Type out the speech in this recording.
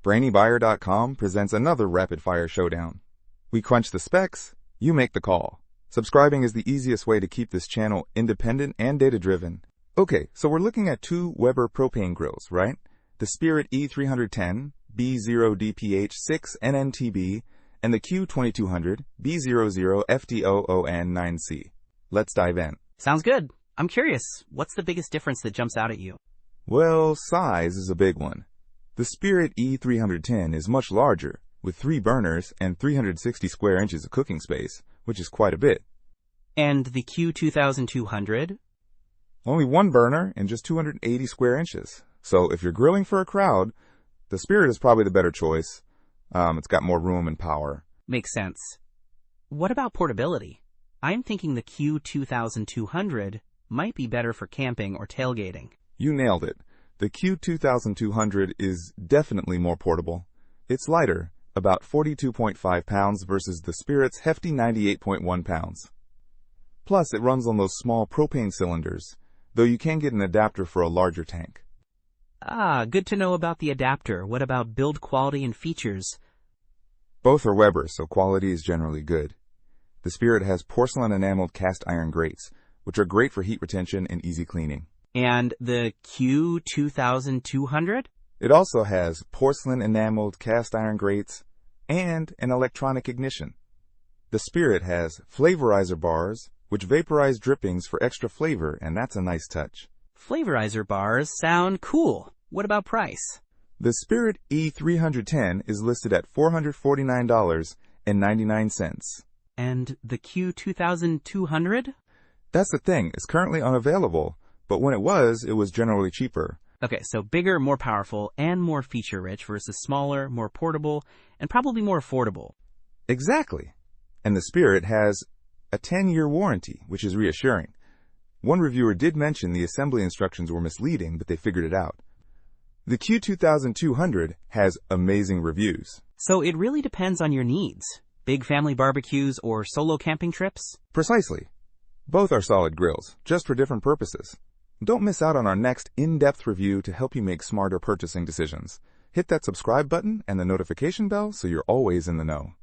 BrainyBuyer.com presents another rapid-fire showdown. We crunch the specs, you make the call. Subscribing is the easiest way to keep this channel independent and data-driven. Okay, so we're looking at two Weber propane grills, right? The Spirit E-310 B0DPH6NNTB and the Q2200 B00FDOON9C. Let's dive in. Sounds good. I'm curious, what's the biggest difference that jumps out at you? Well, size is a big one. The Spirit E-310 is much larger, with 3 burners and 360 square inches of cooking space, which is quite a bit. And the Q2200? Only 1 burner and just 280 square inches. So if you're grilling for a crowd, the Spirit is probably the better choice. It's got more room and power. Makes sense. What about portability? I'm thinking the Q2200 might be better for camping or tailgating. You nailed it. The Q2200 is definitely more portable. It's lighter, about 42.5 pounds versus the Spirit's hefty 98.1 pounds. Plus, it runs on those small propane cylinders, though you can get an adapter for a larger tank. Ah, good to know about the adapter. What about build quality and features? Both are Weber, so quality is generally good. The Spirit has porcelain enameled cast iron grates, which are great for heat retention and easy cleaning. And the Q2200? It also has porcelain enameled cast iron grates and an electronic ignition. The Spirit has flavorizer bars, which vaporize drippings for extra flavor, and that's a nice touch. Flavorizer bars sound cool. What about price? The Spirit E-310 is listed at $449.99. And the Q2200? That's the thing, it's currently unavailable, but when it was generally cheaper. Okay, so bigger, more powerful, and more feature-rich versus smaller, more portable, and probably more affordable. Exactly. And the Spirit has a 10-year warranty, which is reassuring. One reviewer did mention the assembly instructions were misleading, but they figured it out. The Q2200 has amazing reviews. So it really depends on your needs. Big family barbecues or solo camping trips? Precisely. Both are solid grills, just for different purposes. Don't miss out on our next in-depth review to help you make smarter purchasing decisions. Hit that subscribe button and the notification bell so you're always in the know.